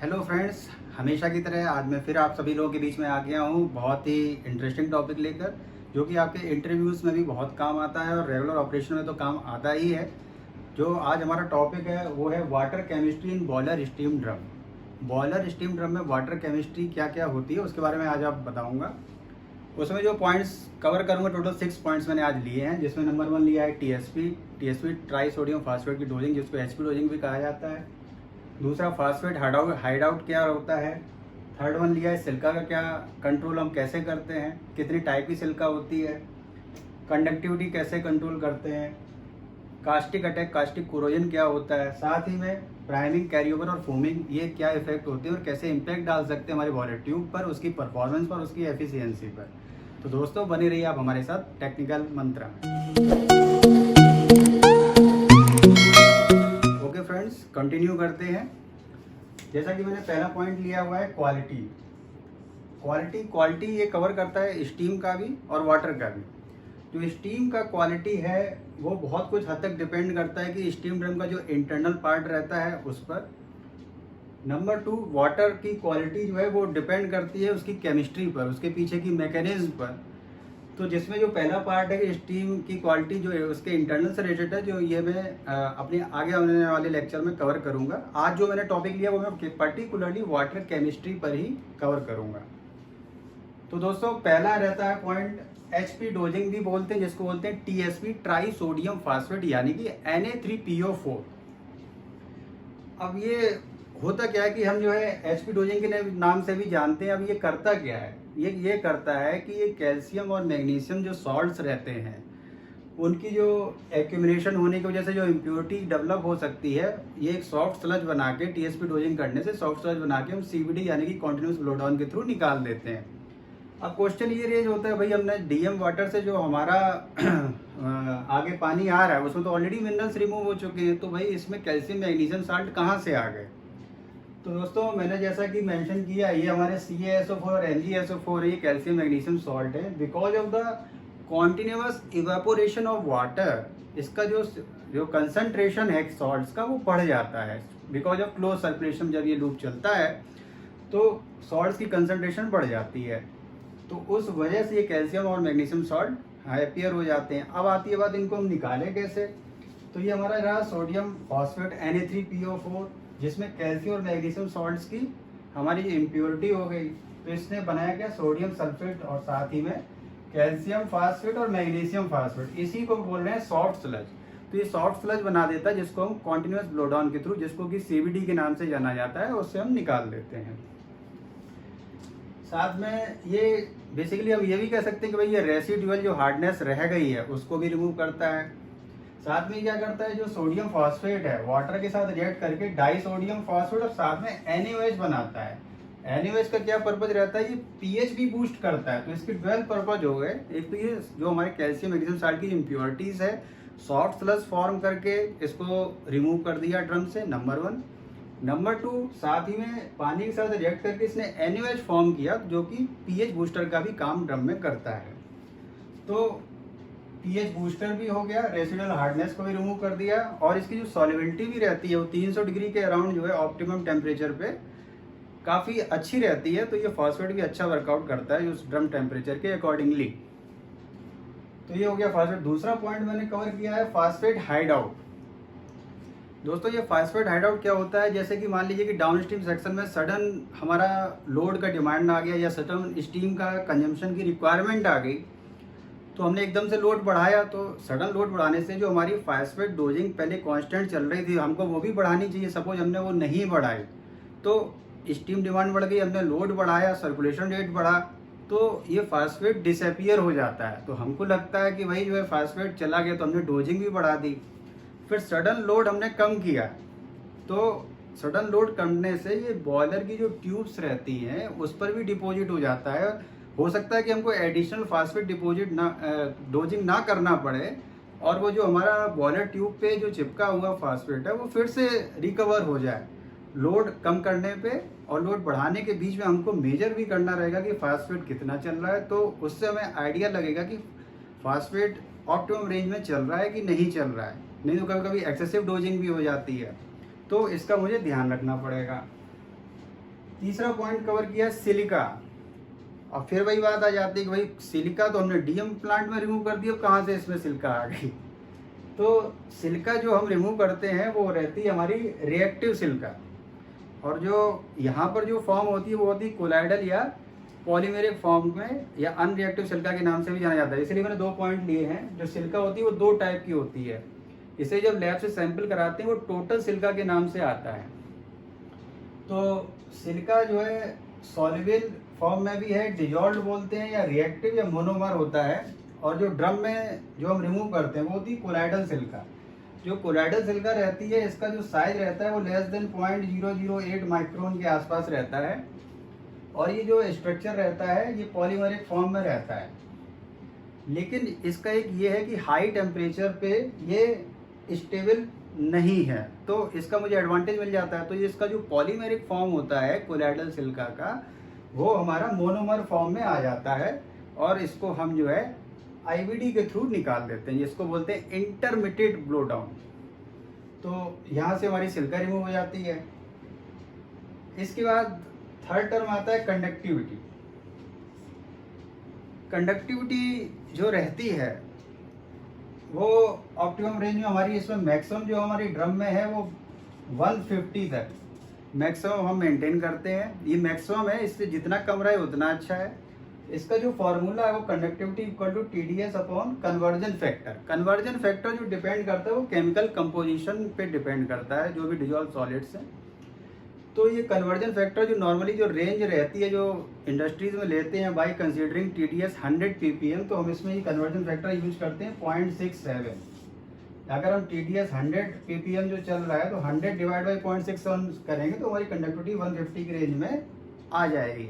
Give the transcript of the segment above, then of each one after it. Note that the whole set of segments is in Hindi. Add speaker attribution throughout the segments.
Speaker 1: हेलो फ्रेंड्स, हमेशा की तरह आज मैं फिर आप सभी लोगों के बीच में आ गया हूँ बहुत ही इंटरेस्टिंग टॉपिक लेकर, जो कि आपके इंटरव्यूज़ में भी बहुत काम आता है और रेगुलर ऑपरेशन में तो काम आता ही है। जो आज हमारा टॉपिक है वो है water chemistry in boiler steam drum. Boiler steam drum में वाटर केमिस्ट्री क्या क्या होती है उसके बारे में आज आप बताऊँगा। उसमें जो पॉइंट्स कवर करूँगा, टोटल 6 पॉइंट्स मैंने आज लिए हैं, जिसमें नंबर 1 लिया है टीएसपी ट्राई सोडियम फास्फेट की डोजिंग, जिसको एचपी डोजिंग भी कहा जाता है। दूसरा फास्फेट हाइड आउट क्या होता है। थर्ड वन लिया है सिल्का का क्या कंट्रोल हम कैसे करते हैं, कितनी टाइप की सिल्का होती है, कंडक्टिविटी कैसे कंट्रोल करते हैं, कास्टिक अटैक कास्टिक कोरोजन क्या होता है, साथ ही में प्राइमिंग कैरीओवर और फोमिंग ये क्या इफेक्ट होते हैं और कैसे इम्पैक्ट डाल सकते हैं हमारे बॉयलर ट्यूब पर, उसकी परफॉर्मेंस पर, उसकी एफिशिएंसी पर। तो दोस्तों बने रहिए आप हमारे साथ टेक्निकल मंत्रा में। ओके फ्रेंड्स, कंटिन्यू करते हैं। जैसा कि मैंने पहला पॉइंट लिया हुआ है क्वालिटी ये कवर करता है स्टीम का भी और वाटर का भी। जो स्टीम का क्वालिटी है वो बहुत कुछ हद तक डिपेंड करता है कि स्टीम ड्रम का जो इंटरनल पार्ट रहता है उस पर। नंबर 2, वाटर की क्वालिटी जो है वो डिपेंड करती है उसकी केमिस्ट्री पर, उसके पीछे की मैकेनिज्म पर। तो जिसमें जो पहला पार्ट है कि स्टीम की क्वालिटी जो है उसके इंटरनल से रिलेटेड है, जो ये मैं अपने आगे आने वाले लेक्चर में कवर करूंगा। आज जो मैंने टॉपिक लिया वो मैं पर्टिकुलरली वाटर केमिस्ट्री पर ही कवर करूंगा। तो दोस्तों पहला रहता है पॉइंट एचपी डोजिंग भी बोलते हैं, जिसको बोलते हैं टीएसपी ट्राई सोडियम फास्फेट, यानी कि Na3PO4। अब ये होता क्या है कि हम जो है एचपी डोजिंग के नाम से भी जानते हैं। अब ये करता क्या है, ये करता है कि ये कैल्शियम और मैग्नीशियम जो सॉल्ट्स रहते हैं उनकी जो एक्यूमुलेशन होने की वजह से जो इम्प्योरिटी डेवलप हो सकती है, ये एक सॉफ्ट स्लज बना के टीएसपी डोजिंग करने से सॉफ्ट स्लज बना के हम सीबीडी यानी कि कॉन्टिन्यूस ब्लो डाउन के थ्रू निकाल देते हैं। अब क्वेश्चन ये रेज होता है, भाई हमने डीएम वाटर से जो हमारा आगे पानी आ रहा है उसमें तो ऑलरेडी मिनरल्स रिमूव हो चुके हैं, तो भाई इसमें कैल्शियम मैग्नीशियम साल्ट कहाँ से आ गए। तो दोस्तों मैंने जैसा कि मेंशन किया, ये हमारे CaSO4 और NgSO4 ये कैल्शियम मैग्नीशियम सॉल्ट है। Because of the continuous evaporation of water, इसका जो कंसंट्रेशन है सॉल्ट्स का वो बढ़ जाता है। बिकॉज ऑफ क्लोज सर्कुलेशन, जब ये लूप चलता है तो सॉल्ट्स की कंसंट्रेशन बढ़ जाती है, तो उस वजह से ये कैल्शियम और मैग्नीशियम सॉल्ट हाइपियर हो जाते हैं। अब आती है बात, इनको हम निकालें कैसे। तो ये हमारा रहा सोडियम फॉस्फेट Na3PO4, जिसमें कैल्शियम और मैग्नीशियम सॉल्ट्स की हमारी इम्प्योरिटी हो गई। तो इसने बनाया क्या, सोडियम सल्फेट और साथ ही में कैल्शियम फास्फेट और मैग्नीशियम फास्फेट, इसी को बोल रहे हैं सॉफ्ट स्लज। तो ये सॉफ्ट स्लज बना देता है, जिसको हम कॉन्टिन्यूस ब्लो डाउन के थ्रू, जिसको कि CBD के नाम से जाना जाता है, उससे हम निकाल देते हैं। साथ में ये बेसिकली हम ये भी कह सकते हैं कि भाई ये रेसिडुअल जो हार्डनेस रह गई है उसको भी रिमूव करता है। साथ में क्या करता है, जो सोडियम फॉस्फेट है वाटर के साथ रिएक्ट करके डाई सोडियम फॉस्फेट और साथ में NaOH बनाता है। NaOH का क्या पर्पज रहता है, ये पीएच भी बूस्ट करता है। तो इसके 12 पर्पज हो गए। एक तो ये जो हमारे कैल्शियम मैग्नीशियम साल्ट की इम्प्योरिटीज है सॉफ्ट स्लज फॉर्म करके इसको रिमूव कर दिया ड्रम से, नंबर 1। नंबर 2, साथ ही में पानी के साथ रिएक्ट करके इसने NaOH फॉर्म किया, जो कि पीएच बूस्टर का भी काम ड्रम में करता है। तो पीएच बूस्टर भी हो गया, रेसिडुअल हार्डनेस को भी रिमूव कर दिया, और इसकी जो सॉल्युबिलिटी भी रहती है वो 300 डिग्री के अराउंड जो है ऑप्टिमम टेम्परेचर पे काफ़ी अच्छी रहती है। तो ये फॉस्फेट भी अच्छा वर्कआउट करता है उस ड्रम टेम्परेचर के अकॉर्डिंगली। तो ये हो गया फास्फेट। दूसरा पॉइंट मैंने कवर किया है फास्फेट हाइड आउट। दोस्तों ये फास्फेट हाइड आउट क्या होता है, जैसे कि मान लीजिए कि डाउन स्ट्रीम सेक्शन में सडन हमारा लोड का डिमांड आ गया या सडन स्टीम का कंजम्पशन की रिक्वायरमेंट आ गई, तो हमने एकदम से लोड बढ़ाया। तो सडन लोड बढ़ाने से जो हमारी फास्फेट डोजिंग पहले कांस्टेंट चल रही थी, हमको वो भी बढ़ानी चाहिए। सपोज हमने वो नहीं बढ़ाई तो स्टीम डिमांड बढ़ गई, हमने लोड बढ़ाया, सर्कुलेशन रेट बढ़ा, तो ये फास्फेट डिसअपियर हो जाता है। तो हमको लगता है कि भाई जो है फास्फेट चला गया, तो हमने डोजिंग भी बढ़ा दी। फिर सडन लोड हमने कम किया, तो सडन लोड करने से ये बॉयलर की जो ट्यूब्स रहती हैं उस पर भी डिपॉजिट हो जाता है। हो सकता है कि हमको एडिशनल फास्फेट डिपॉजिट ना डोजिंग ना करना पड़े, और वो जो हमारा बॉयलर ट्यूब पे जो चिपका हुआ फास्फेट है वो फिर से रिकवर हो जाए। लोड कम करने पे और लोड बढ़ाने के बीच में हमको मेजर भी करना रहेगा कि फास्फेट कितना चल रहा है, तो उससे हमें आइडिया लगेगा कि फास्फेट ऑप्टिमम रेंज में चल रहा है कि नहीं चल रहा है। नहीं तो कभी कभी एक्सेसिव डोजिंग भी हो जाती है, तो इसका मुझे ध्यान रखना पड़ेगा। तीसरा पॉइंट कवर किया सिलिका। अब फिर वही बात आ जाती है कि भाई सिलिका तो हमने डीएम प्लांट में रिमूव कर दिया, अब कहाँ से इसमें सिलिका आ गई। तो सिलिका जो हम रिमूव करते हैं वो रहती है हमारी रिएक्टिव सिलिका, और जो यहाँ पर जो फॉर्म होती है वो होती है कोलाइडल या पॉलीमेरिक फॉर्म में, या अनरिएक्टिव सिलिका के नाम से भी जाना जाता है। इसलिए मैंने 2 पॉइंट लिए हैं। जो सिलिका होती है वो 2 टाइप की होती है। इसे जब लैब से सैंपल कराते हैं वो टोटल सिलिका के नाम से आता है। तो सिलिका जो है सॉल्युबल फॉर्म में भी है, डिजॉल्व बोलते हैं, या रिएक्टिव या मोनोमर होता है। और जो ड्रम में जो हम रिमूव करते हैं वो होती है कोलाइडल सिलिका। जो कोलाइडल सिलिका रहती है इसका जो साइज रहता है वो लेस देन 0.008 माइक्रोन के आसपास रहता है, और ये जो स्ट्रक्चर रहता है ये पॉलीमरिक फॉर्म में रहता है। लेकिन इसका एक ये है कि हाई टेम्परेचर पे ये स्टेबल नहीं है, तो इसका मुझे एडवांटेज मिल जाता है। तो ये इसका जो पॉलीमेरिक फॉर्म होता है कोलाइडल सिलिका का वो हमारा मोनोमर फॉर्म में आ जाता है, और इसको हम जो है आईवीडी के थ्रू निकाल देते हैं, जिसको बोलते हैं इंटरमीडिएट ब्लो डाउन। तो यहाँ से हमारी सिलिका रिमूव हो जाती है। इसके बाद थर्ड टर्म आता है कंडक्टिविटी। कंडक्टिविटी जो रहती है वो ऑप्टिमम रेंज में हमारी, इसमें मैक्सिमम जो हमारी ड्रम में है वो 150 तक मैक्सिमम हम मेंटेन करते हैं। ये मैक्सिमम है, इससे जितना कम रहे उतना अच्छा है। इसका जो फॉर्मूला है वो conductivity equal to TdS upon conversion factor. Conversion factor जो डिपेंड करता है वो केमिकल कंपोजिशन पे डिपेंड करता है, जो भी डिजॉल्व सॉलिड्स हैं। तो ये कन्वर्जन फैक्टर जो नॉर्मली जो रेंज रहती है जो इंडस्ट्रीज में लेते हैं बाई कंसीडरिंग TdS 100 ppm, तो हम इसमें ये कन्वर्जन फैक्टर यूज करते हैं 0.67। अगर हम TdS 100 ppm जो चल रहा है तो 100 डिवाइड बाई 0.67 करेंगे तो हमारी कंडक्टिविटी 150 की रेंज में आ जाएगी।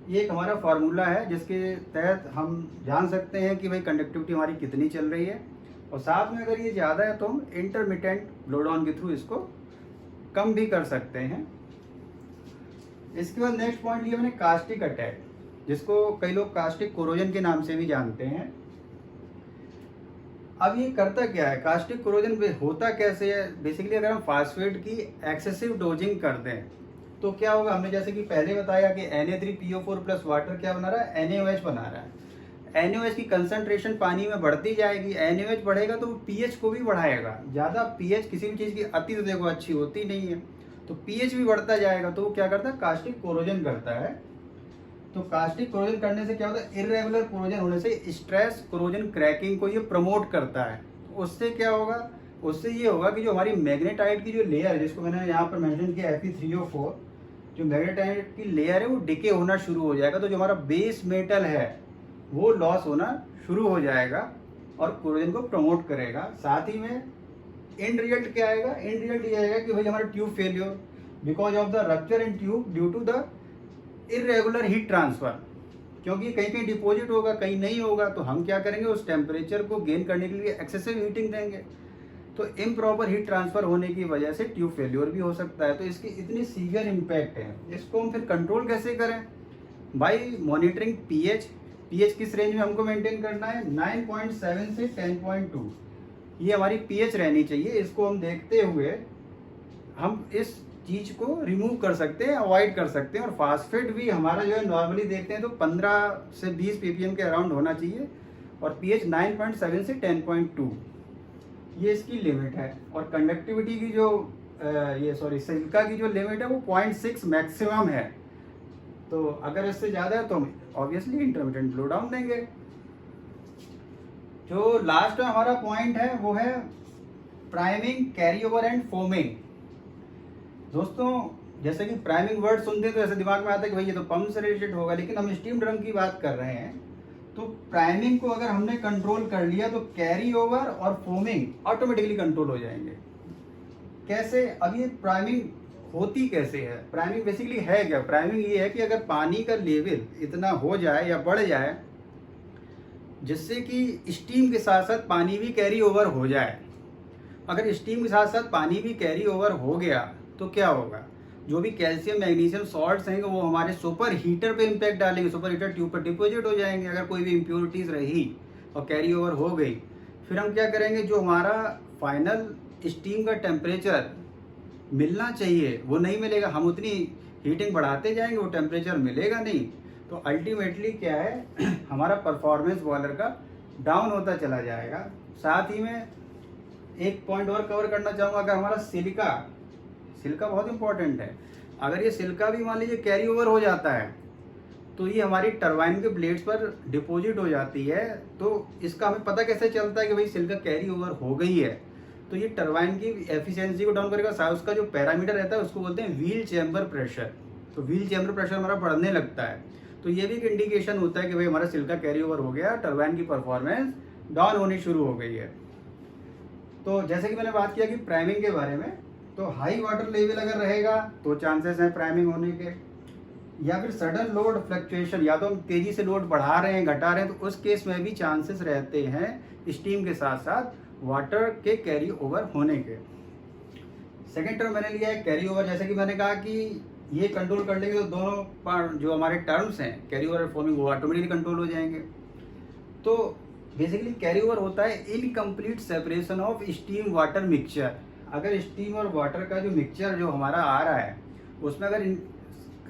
Speaker 1: ये एक हमारा फार्मूला है जिसके तहत हम जान सकते हैं कि भाई कंडक्टिविटी हमारी कितनी चल रही है, और साथ में अगर ये ज़्यादा है तो हम इंटरमिटेंट ब्लो डाउन के थ्रू इसको कम भी कर सकते हैं। इसके बाद नेक्स्ट पॉइंट लिया मैंने कास्टिक अटैक, जिसको कई लोग कास्टिक कोरोजन के नाम से भी जानते हैं। अब ये करता क्या है, कास्टिक कोरोजन होता कैसे है। बेसिकली अगर हम फास्फेट की एक्सेसिव डोजिंग कर दें तो क्या होगा, हमने जैसे कि पहले बताया कि Na3PO4 प्लस वाटर क्या बना रहा है, NaOH बना रहा है। NaOH की कंसंट्रेशन पानी में बढ़ती जाएगी, NaOH बढ़ेगा तो pH को भी बढ़ाएगा। ज़्यादा pH किसी भी चीज़ की अति तो देखो अच्छी होती नहीं है, तो pH भी बढ़ता जाएगा, तो वो क्या करता है, कास्टिक कोरोजन करता है। तो कास्टिक कोरोजन करने से क्या होता है, इर्रेगुलर कोरोजन होने से स्ट्रेस कोरोजन क्रैकिंग को ये प्रमोट करता है। तो उससे क्या होगा, उससे ये होगा कि जो हमारी मैग्नेटाइट की जो लेयर है, जिसको मैंने यहाँ पर मेंशन किया Fe3O4, जो मैग्नेटाइट की लेयर है वो डिके होना शुरू हो जाएगा। तो जो हमारा बेस मेटल है वो लॉस होना शुरू हो जाएगा और कोरोजन को प्रमोट करेगा। साथ ही में एंड रिजल्ट क्या आएगा, एंड रिजल्ट ये आएगा कि भाई हमारा tube failure because of the rupture in tube due to the irregular heat transfer, क्योंकि कहीं कहीं डिपॉजिट होगा कहीं नहीं होगा। तो हम क्या करेंगे, उस टेम्परेचर को गेन करने के लिए एक्सेसिव हीटिंग देंगे, तो इम्प्रॉपर हीट ट्रांसफर होने की वजह से ट्यूब फेल्योर भी हो सकता है। तो इसकी इतनी सीवियर इम्पैक्ट है। इसको हम फिर कंट्रोल कैसे करें, बाई मॉनिटरिंग पीएच। पीएच किस रेंज में हमको मेंटेन करना है, 9.7 से 10.2 ये हमारी पीएच रहनी चाहिए। इसको हम देखते हुए हम इस चीज़ को रिमूव कर सकते हैं, अवॉइड कर सकते हैं। और फास्फेट भी हमारा जो है नॉर्मली देखते हैं तो 15 से 20 ppm के अराउंड होना चाहिए, और पीएच 9.7 से 10.2 ये इसकी लिमिट है। और कंडक्टिविटी की जो सिलिका की जो लिमिट है वो 0.6 मैक्सिमम है। तो अगर इससे ज़्यादा है तो हम ऑब्वियसली इंटरमिटेंट ब्लो डाउन देंगे। जो लास्ट में हमारा पॉइंट है वो है priming, carry over and foaming. दोस्तों जैसे कि प्राइमिंग वर्ड सुनते हैं तो ऐसे दिमाग में आता है कि भाई ये तो पंप से रिलेटेड होगा, लेकिन हम स्टीम ड्रम की बात कर रहे हैं। तो प्राइमिंग को अगर हमने कंट्रोल कर लिया तो कैरी ओवर और फोमिंग ऑटोमेटिकली कंट्रोल हो जाएंगे। कैसे, अब ये प्राइमिंग होती कैसे है, प्राइमिंग बेसिकली है क्या, प्राइमिंग ये है कि अगर पानी का लेवल इतना हो जाए या बढ़ जाए जिससे कि स्टीम के साथ साथ पानी भी कैरी ओवर हो जाए। अगर स्टीम के साथ साथ पानी भी कैरी ओवर हो गया तो क्या होगा, जो भी कैल्शियम मैग्नीशियम सॉल्ट्स हैं वो हमारे सुपर हीटर पे इम्पैक्ट डालेंगे, सुपर हीटर ट्यूब पर डिपोजिट हो जाएंगे। अगर कोई भी इम्प्योरिटीज़ रही और कैरी ओवर हो गई, फिर हम क्या करेंगे, जो हमारा फाइनल स्टीम का टेम्परेचर मिलना चाहिए वो नहीं मिलेगा। हम उतनी हीटिंग बढ़ाते जाएंगे वो टेम्परेचर मिलेगा नहीं, तो अल्टीमेटली क्या है हमारा परफॉर्मेंस बॉयलर का डाउन होता चला जाएगा। साथ ही में एक पॉइंट और कवर करना चाहूँगा, अगर हमारा सिलिका बहुत इंपॉर्टेंट है, अगर ये सिलिका भी मान लीजिए कैरी ओवर हो जाता है तो ये हमारी टरबाइन के ब्लेड्स पर डिपॉजिट हो जाती है। तो इसका हमें पता कैसे चलता है कि भाई सिलिका कैरी ओवर हो गई है, तो ये टरबाइन की एफिशिएंसी को डाउन करेगा। उसका जो पैरामीटर रहता है उसको बोलते हैं व्हील चैम्बर प्रेशर। तो व्हील चैम्बर प्रेशर हमारा बढ़ने लगता है, तो ये भी एक इंडिकेशन होता है कि भाई हमारा सिलिका कैरी ओवर हो गया, टरबाइन की परफॉर्मेंस डाउन होनी शुरू हो गई है। तो जैसे कि मैंने बात किया कि प्राइमिंग के बारे में, तो हाई वाटर लेवल अगर रहेगा तो चांसेस हैं प्राइमिंग होने के, या फिर सडन लोड फ्लक्चुएशन, या तो हम तेजी से लोड बढ़ा रहे हैं घटा रहे हैं, तो उस केस में भी चांसेस रहते हैं स्टीम के साथ साथ वाटर के कैरी ओवर होने के। सेकेंड टर्म मैंने लिया है कैरी ओवर। जैसे कि मैंने कहा कि ये कंट्रोल कर लेंगे तो दोनों जो हमारे टर्म्स हैं कैरी ओवर और फॉर्मिंग वो ऑटोमेटिकली कंट्रोल हो जाएंगे। तो बेसिकली कैरी ओवर होता है incomplete separation of steam water mixture. अगर स्टीम और वाटर का जो मिक्सचर जो हमारा आ रहा है उसमें अगर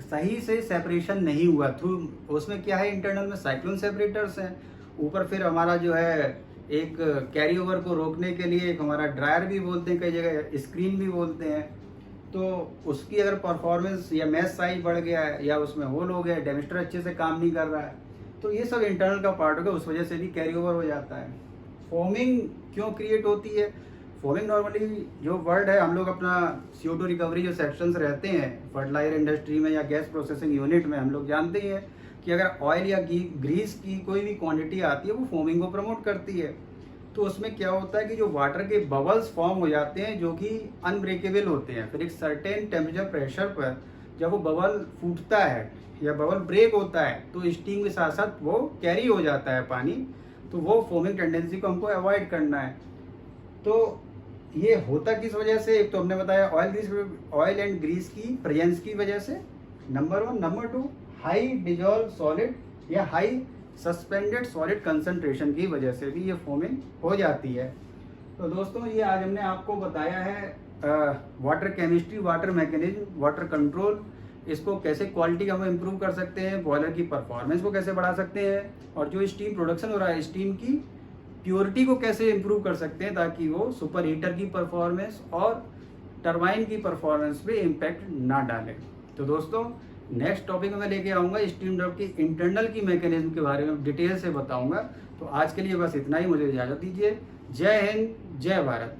Speaker 1: सही से सेपरेशन नहीं हुआ, थ्रू उसमें क्या है इंटरनल में साइक्लोन सेपरेटर्स हैं, ऊपर फिर हमारा जो है एक कैरी ओवर को रोकने के लिए एक हमारा ड्रायर भी बोलते हैं, कई जगह स्क्रीन भी बोलते हैं। तो उसकी अगर परफॉर्मेंस या मैश साइज बढ़ गया है या उसमें होल हो गया है, डेमिस्टर अच्छे से काम नहीं कर रहा है, तो ये सब इंटरनल का पार्ट हो गया, उस वजह से भी कैरी ओवर हो जाता है। फोमिंग क्यों क्रिएट होती है? फोमिंग नॉर्मली जो वर्ड है, हम लोग अपना CO2 रिकवरी जो सेक्शंस रहते हैं फर्टिलाइजर इंडस्ट्री में या गैस प्रोसेसिंग यूनिट में, हम लोग जानते ही हैं कि अगर ऑयल या ग्रीस की कोई भी क्वांटिटी आती है वो फोमिंग को प्रमोट करती है। तो उसमें क्या होता है कि जो वाटर के बबल्स फॉर्म हो जाते हैं जो कि अनब्रेकेबल होते हैं, फिर एक सर्टेन टेम्परेचर प्रेशर पर जब वो बबल फूटता है या बबल ब्रेक होता है तो स्टीम के साथ साथ वो कैरी हो जाता है पानी, तो वो फोमिंग टेंडेंसी को हमको अवॉइड करना है। तो ये होता किस वजह से? एक तो हमने बताया ऑयल एंड ग्रीस की प्रेजेंस की वजह से, number 1। Number 2, high dissolve solid या हाई सस्पेंडेड सॉलिड कंसंट्रेशन की वजह से भी ये फोमिंग हो जाती है। तो दोस्तों ये आज हमने आपको बताया है water chemistry, water mechanism, water control, इसको कैसे क्वालिटी हम इम्प्रूव कर सकते हैं, बॉयलर की परफॉर्मेंस को कैसे बढ़ा सकते हैं, और जो स्टीम प्रोडक्शन हो रहा है स्टीम की प्योरिटी को कैसे इम्प्रूव कर सकते हैं ताकि वो सुपर हीटर की परफॉर्मेंस और टरबाइन की परफॉर्मेंस पे इम्पैक्ट ना डाले। तो दोस्तों नेक्स्ट टॉपिक में मैं लेके आऊँगा स्टीम ड्रम की इंटरनल की मैकेनिज्म के बारे में डिटेल से बताऊँगा। तो आज के लिए बस इतना ही, मुझे इजाज़त दीजिए। जय हिंद, जय भारत।